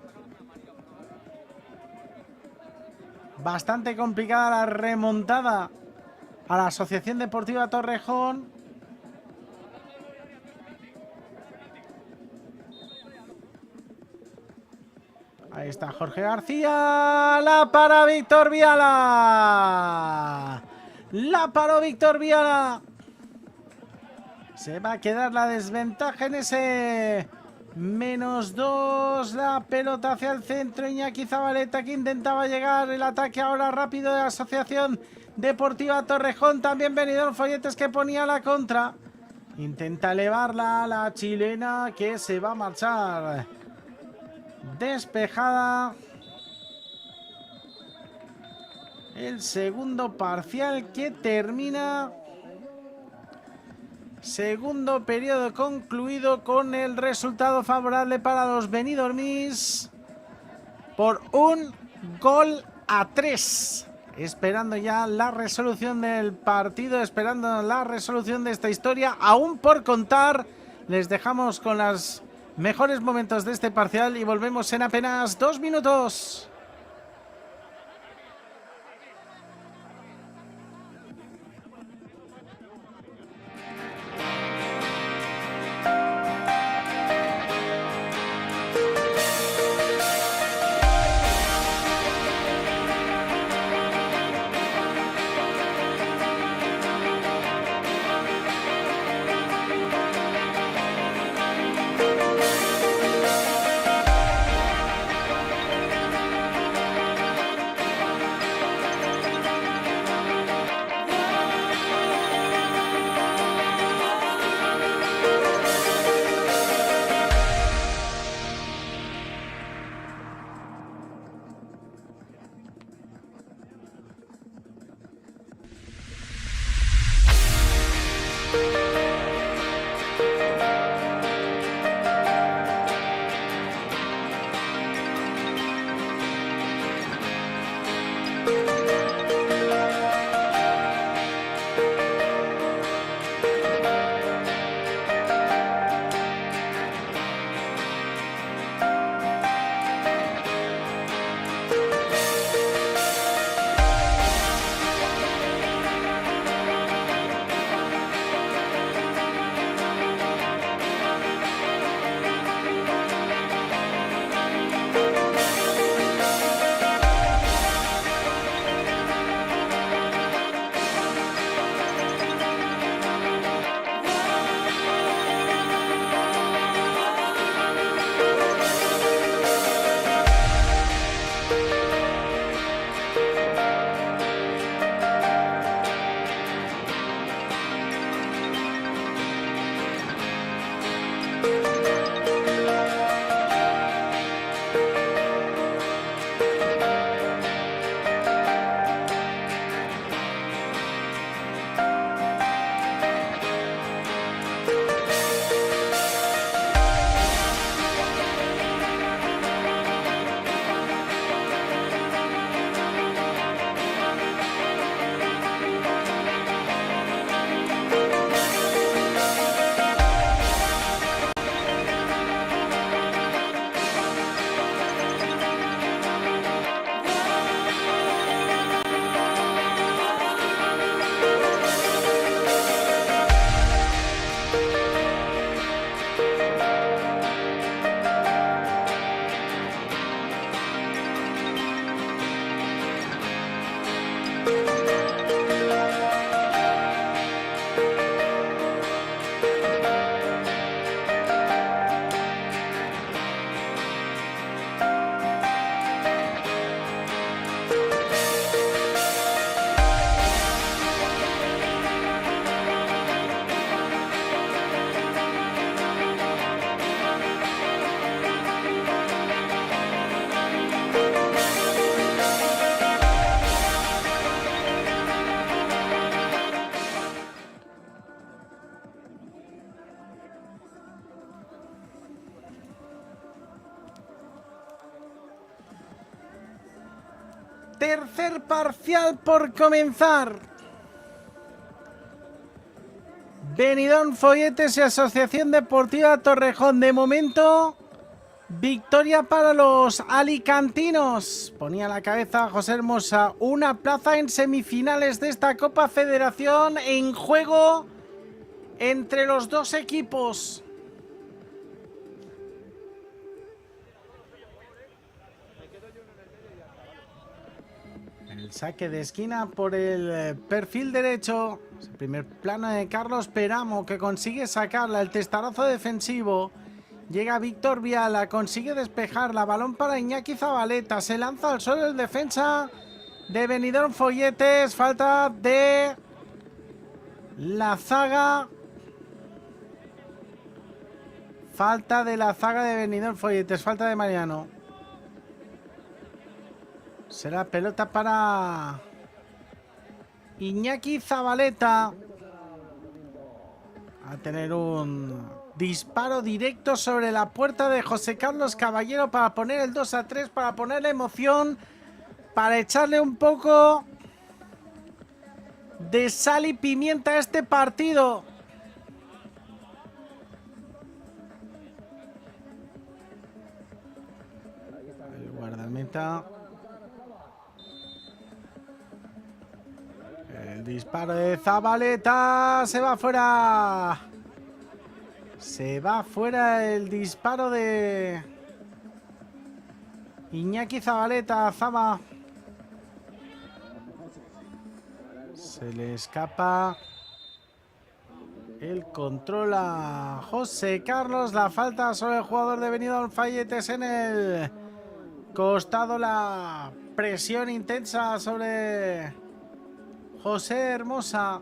bastante complicada la remontada a la Asociación Deportiva Torrejón. Ahí está Jorge García. La para Víctor Viala. La paró Víctor Viala. Se va a quedar la desventaja en ese -2. La pelota hacia el centro. Iñaki Zabaleta que intentaba llegar. El ataque ahora rápido de la Asociación Deportiva Torrejón. También Benidorm Folletes que ponía la contra. Intenta elevarla la chilena que se va a marchar despejada. El segundo parcial que termina. Segundo periodo concluido con el resultado favorable para los benidormís por 1-3. Esperando ya la resolución del partido, esperando la resolución de esta historia aún por contar. Les dejamos con los mejores momentos de este parcial y volvemos en apenas 2 minutos. Tercer parcial por comenzar. Benidorm Folletes y Asociación Deportiva Torrejón. De momento, victoria para los alicantinos. Ponía la cabeza José Hermosa. Una plaza en semifinales de esta Copa Federación en juego entre los dos equipos. El saque de esquina por el perfil derecho. Es el primer plano de Carlos Peramo, que consigue sacarla. El testarazo defensivo. Llega Víctor Viala, consigue despejarla. Balón para Iñaki Zabaleta. Se lanza al suelo el defensa de Benidorm Folletes. Falta de la zaga. Falta de la zaga de Benidorm Folletes. Falta de Mariano. Será pelota para Iñaki Zabaleta. A tener un disparo directo sobre la puerta de José Carlos Caballero para poner el 2-3, para ponerle emoción, para echarle un poco de sal y pimienta a este partido. El guardameta. El disparo de Zabaleta. Se va fuera. Se va fuera el disparo de Iñaki Zabaleta. Zaba. Se le escapa el control a José Carlos. La falta sobre el jugador de Benidorm Folletes en el costado. La presión intensa sobre José Hermosa.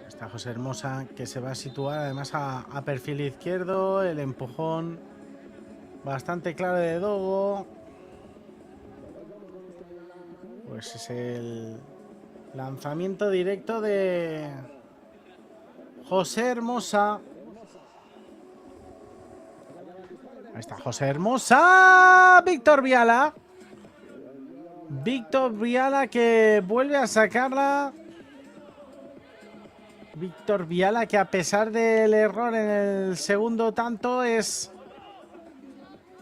Está José Hermosa, que se va a situar además a perfil izquierdo. El empujón bastante claro de Dogo. Pues es el lanzamiento directo de José Hermosa. Ahí está José Hermosa. Víctor Viala. Víctor Viala, que vuelve a sacarla. Víctor Viala, que a pesar del error en el segundo tanto es,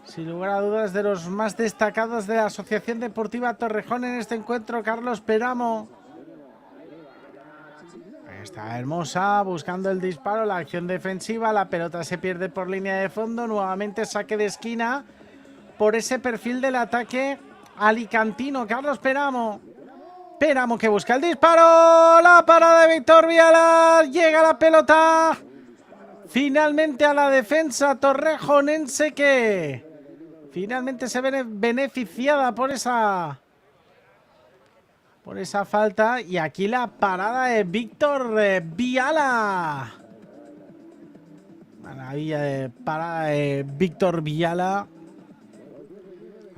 sin lugar a dudas, de los más destacados de la Asociación Deportiva Torrejón en este encuentro. Carlos Peramo. Ahí está Hermosa buscando el disparo, la acción defensiva. La pelota se pierde por línea de fondo. Nuevamente saque de esquina por ese perfil del ataque alicantino. Carlos Peramo. Peramo, que busca el disparo. La parada de Víctor Viala. Llega la pelota finalmente a la defensa torrejonense, que finalmente se ve beneficiada por esa falta. Y aquí la parada de Víctor Viala. Maravilla de parada de Víctor Viala.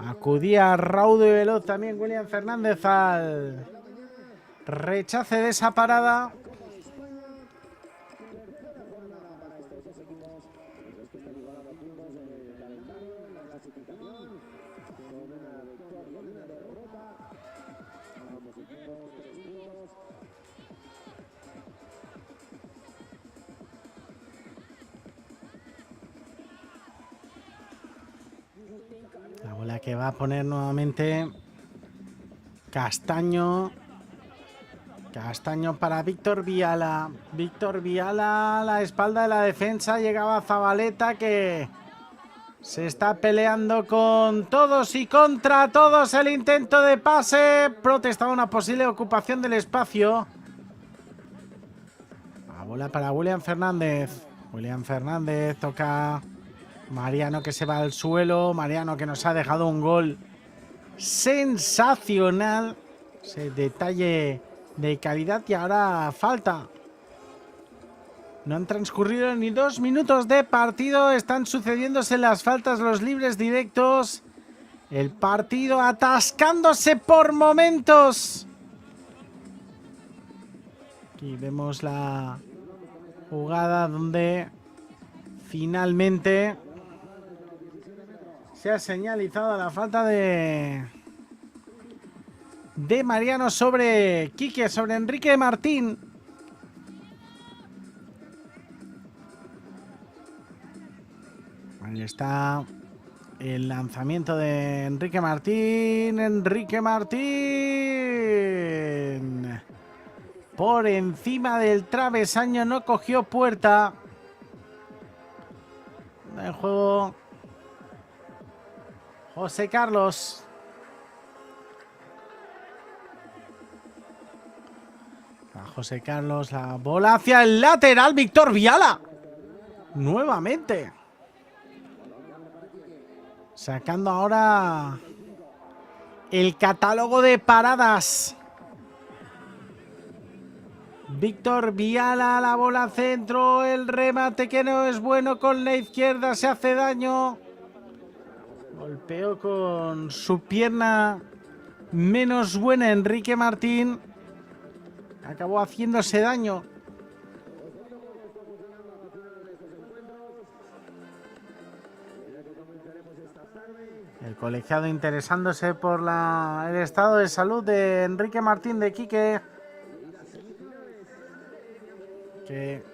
Acudía raudo y veloz también William Fernández al rechace de esa parada. La bola que va a poner nuevamente Castaño. Castaño para Víctor Viala. Víctor Viala a la espalda de la defensa. Llegaba Zabaleta, que se está peleando con todos y contra todos. El intento de pase. Protestaba una posible ocupación del espacio. La bola para William Fernández. William Fernández toca Mariano, que se va al suelo. Mariano, que nos ha dejado un gol sensacional. Ese detalle de calidad. Y ahora falta. No han transcurrido ni 2 minutos de partido. Están sucediéndose las faltas, los libres directos. El partido atascándose por momentos. Aquí vemos la Jugada donde finalmente se ha señalizado la falta de Mariano sobre Quique, sobre Enrique Martín. Ahí está el lanzamiento de Enrique Martín. Enrique Martín. Por encima del travesaño, no cogió puerta. El juego José Carlos. A José Carlos, la bola hacia el lateral. Víctor Viala. Nuevamente. Sacando ahora el catálogo de paradas. Víctor Viala, la bola al centro, el remate que no es bueno con la izquierda, se hace daño. Golpeó con su pierna menos buena Enrique Martín. Acabó haciéndose daño. El colegiado interesándose por el estado de salud de Enrique Martín de Quique, que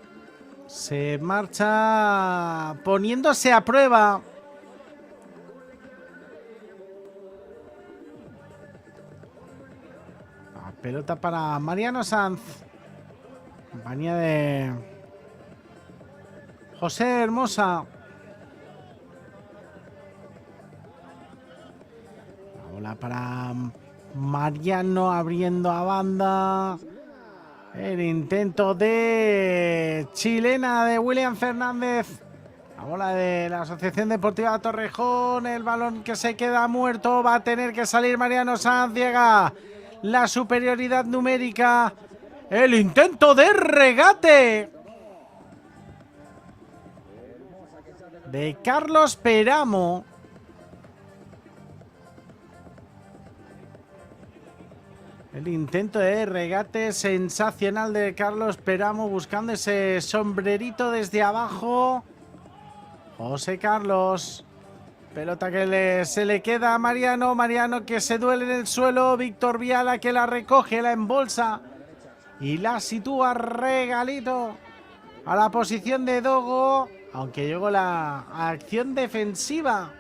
se marcha poniéndose a prueba. La pelota para Mariano Sanz, compañía de José Hermosa. La bola para Mariano, abriendo a banda. El intento de chilena de William Fernández. La bola de la Asociación Deportiva Torrejón. El balón que se queda muerto. Va a tener que salir Mariano Sanz. Llega la superioridad numérica. El intento de regate de Carlos Peramo. El intento de regate sensacional de Carlos Peramo, buscando ese sombrerito desde abajo. José Carlos. Pelota que se le queda a Mariano. Mariano que se duele en el suelo. Víctor Viala que la recoge, la embolsa y la sitúa regalito a la posición de Dogo. Aunque llegó la acción defensiva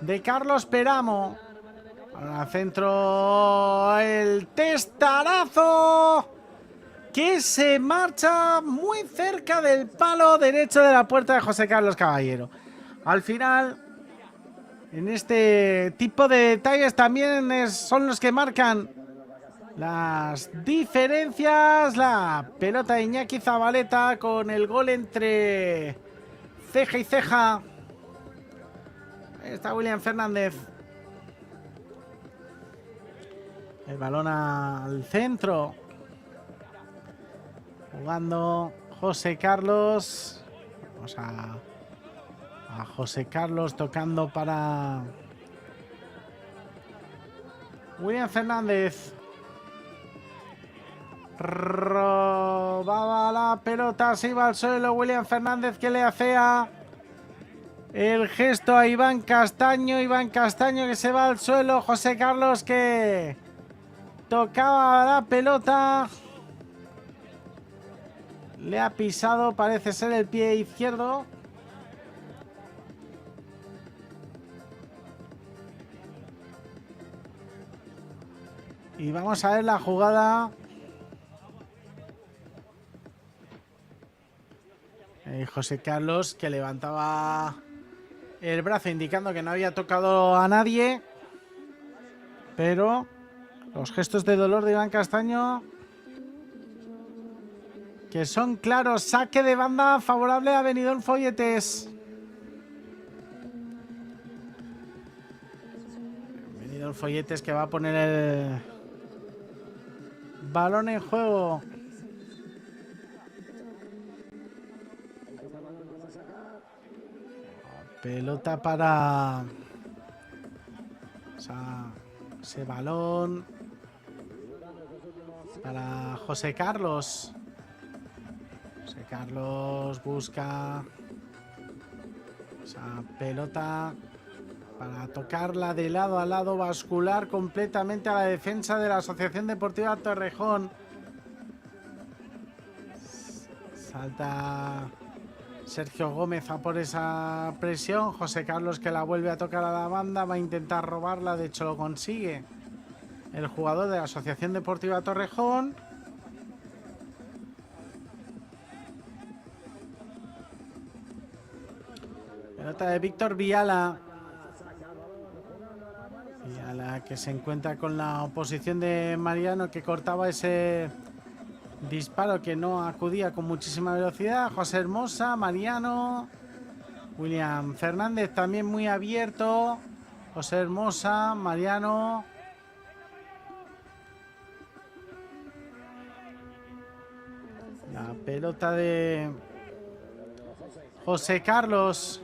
de Carlos Peramo. Al centro, el testarazo que se marcha muy cerca del palo derecho de la puerta de José Carlos Caballero. Al final, en este tipo de detalles también son los que marcan las diferencias. La pelota de Iñaki Zabaleta con el gol entre ceja y ceja. Ahí está William Fernández. El balón al centro. Jugando José Carlos. Vamos a José Carlos tocando para William Fernández. Robaba la pelota, se iba al suelo William Fernández, que le hacía el gesto a Iván Castaño. Iván Castaño que se va al suelo. José Carlos que tocaba la pelota. Le ha pisado, parece ser, el pie izquierdo. Y vamos a ver la jugada. José Carlos que levantaba el brazo indicando que no había tocado a nadie. Pero los gestos de dolor de Iván Castaño, que son claros. Saque de banda favorable a Benidorm Folletes. Benidorm Folletes que va a poner el balón en juego. Pelota para ese balón para José Carlos. Carlos busca esa pelota para tocarla de lado a lado, bascular completamente a la defensa de la Asociación Deportiva Torrejón. Salta Sergio Gómez a por esa presión. José Carlos, que la vuelve a tocar a la banda, va a intentar robarla, de hecho lo consigue el jugador de la Asociación Deportiva Torrejón. Pelota de Víctor Viala. Viala, que se encuentra con la oposición de Mariano, que cortaba ese disparo, que no acudía con muchísima velocidad. José Hermosa, Mariano, William Fernández también muy abierto. José Hermosa, Mariano. La pelota de José Carlos.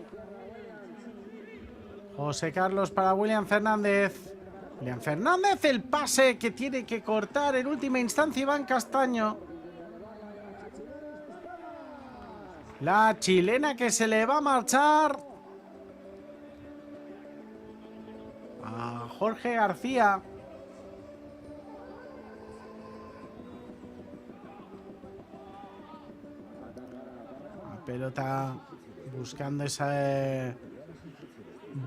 José Carlos para William Fernández. William Fernández, el pase que tiene que cortar en última instancia Iván Castaño. La chilena que se le va a marchar a Jorge García. La pelota buscando ese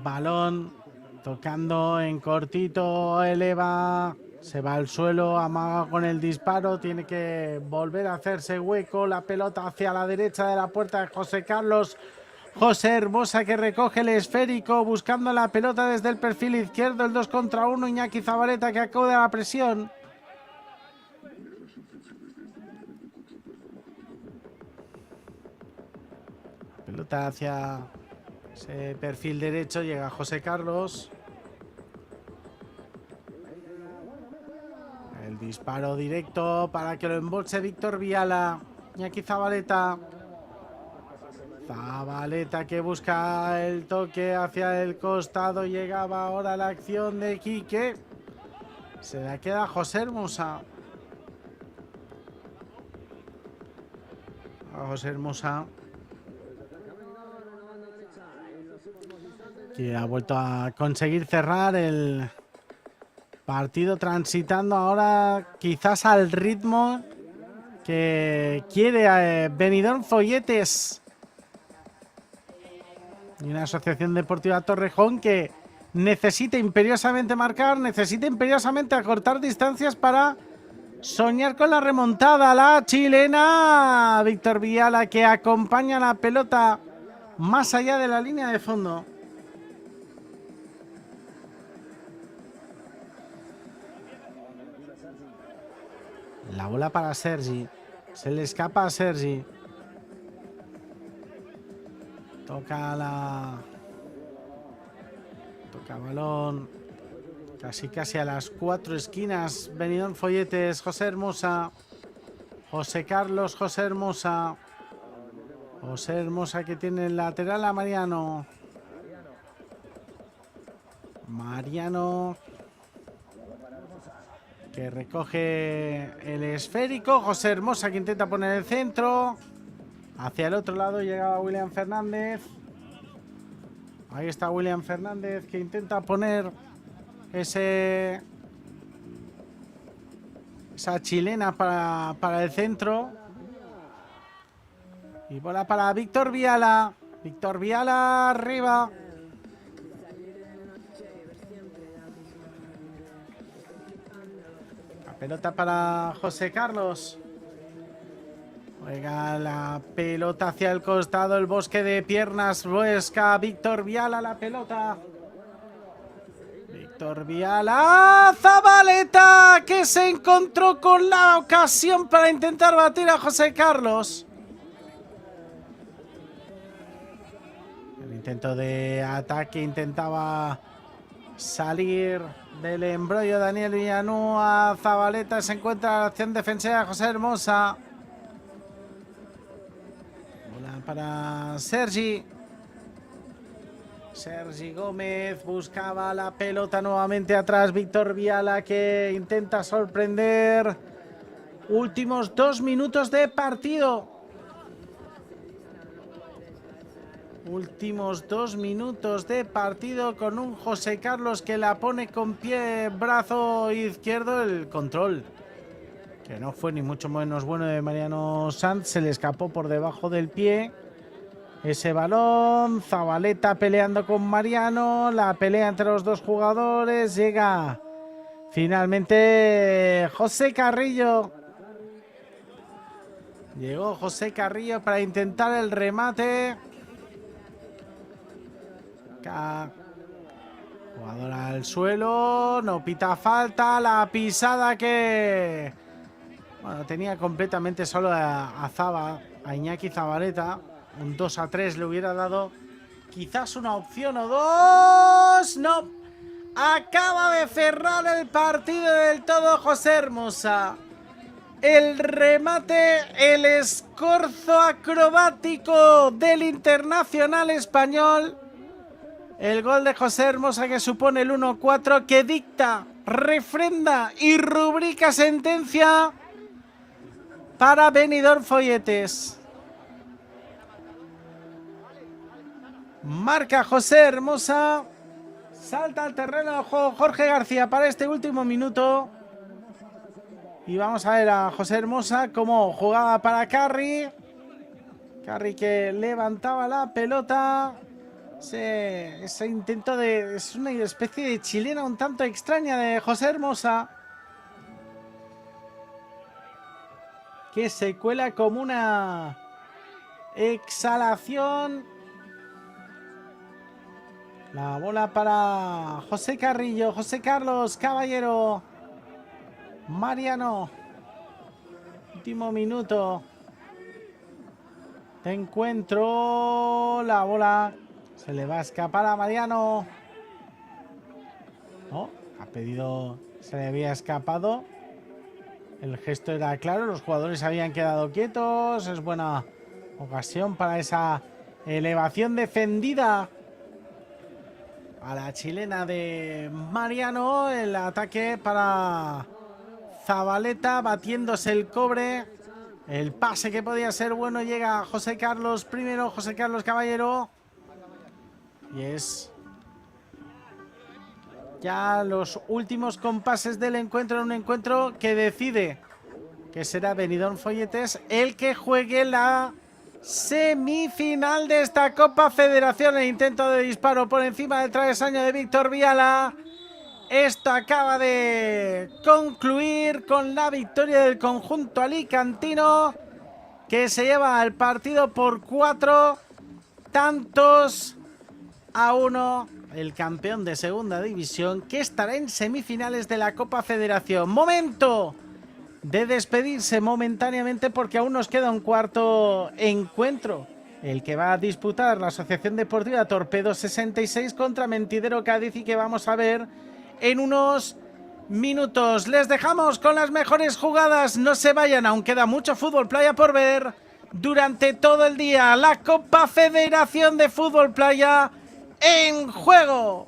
balón, tocando en cortito, eleva, se va al suelo, amaga con el disparo, tiene que volver a hacerse hueco, la pelota hacia la derecha de la puerta de José Carlos. José Hermosa, que recoge el esférico, buscando la pelota desde el perfil izquierdo, el 2 contra 1, Iñaki Zabaleta, que acude a la presión. Pelota hacia ese perfil derecho, llega José Carlos. El disparo directo para que lo embolse Víctor Viala. Y aquí Zabaleta. Zabaleta, que busca el toque hacia el costado. Llegaba ahora la acción de Quique. Se la queda José Hermosa. A José Hermosa, que ha vuelto a conseguir cerrar el partido, transitando ahora quizás al ritmo que quiere Benidorm Folletes. Y una Asociación Deportiva Torrejón que necesita imperiosamente marcar, necesita imperiosamente acortar distancias para soñar con la remontada. La chilena Víctor Viala, que acompaña la pelota más allá de la línea de fondo. La bola para Sergi. Se le escapa a Sergi. Toca balón. Casi a las 4 esquinas. Benidorm Folletes. José Hermosa. José Carlos. José Hermosa. José Hermosa, que tiene el lateral a Mariano. Mariano, que recoge el esférico. José Hermosa, que intenta poner el centro. Hacia el otro lado llegaba William Fernández. Ahí está William Fernández, que intenta poner esa chilena para el centro. Y bola para Víctor Viala. Víctor Viala arriba. La pelota para José Carlos. Juega la pelota hacia el costado, el bosque de piernas, busca Víctor Viala la pelota. Víctor Viala, Zabaleta, que se encontró con la ocasión para intentar batir a José Carlos. El intento de ataque, intentaba salir del embrollo Daniel Villanueva. Zabaleta, se encuentra la acción defensiva de José Hermosa. Para Sergi. Sergi Gómez buscaba la pelota nuevamente atrás. Víctor Viala, que intenta sorprender. Últimos 2 minutos de partido. Últimos 2 minutos de partido con un José Carlos que la pone con pie, brazo izquierdo, el control. Que no fue ni mucho menos bueno de Mariano Sanz, se le escapó por debajo del pie ese balón. Zabaleta peleando con Mariano, la pelea entre los dos jugadores, llega finalmente José Carrillo. Llegó José Carrillo para intentar el remate. Jugador al suelo, no pita falta, la pisada que... Bueno, tenía completamente solo a Iñaki Zabaleta. Un 2-3 le hubiera dado quizás una opción o dos. No, acaba de cerrar el partido del todo José Hermosa. El remate, el escorzo acrobático del internacional español. El gol de José Hermosa que supone el 1-4, que dicta, refrenda y rubrica sentencia para Benidorm Folletes. Marca José Hermosa. Salta al terreno de juego Jorge García para este último minuto. Y vamos a ver a José Hermosa como jugaba para Carri. Carri que levantaba la pelota. Ese intento de... Es una especie de chilena un tanto extraña de José Hermosa, que se cuela como una exhalación. La bola para José Carrillo, José Carlos Caballero, Mariano. Último minuto de encuentro. La bola se le va a escapar a Mariano. No, ha pedido, se le había escapado. El gesto era claro, los jugadores habían quedado quietos. Es buena ocasión para esa elevación defendida a la chilena de Mariano. El ataque para Zabaleta, batiéndose el cobre. El pase que podía ser bueno, llega José Carlos primero, José Carlos Caballero. Y es ya los últimos compases del encuentro, en un encuentro que decide que será Benidorm Folletes el que juegue la semifinal de esta Copa Federación. El intento de disparo por encima del travesaño de Víctor Viala. Esto acaba de concluir con la victoria del conjunto alicantino, que se lleva el partido por 4-1. El campeón de segunda división, que estará en semifinales de la Copa Federación. Momento de despedirse momentáneamente, porque aún nos queda un cuarto encuentro, el que va a disputar la Asociación Deportiva Torpedo 66 contra Mentidero Cádiz, y que vamos a ver en unos minutos. Les dejamos con las mejores jugadas. No se vayan, aún queda mucho fútbol playa por ver durante todo el día. La Copa Federación de Fútbol Playa en juego.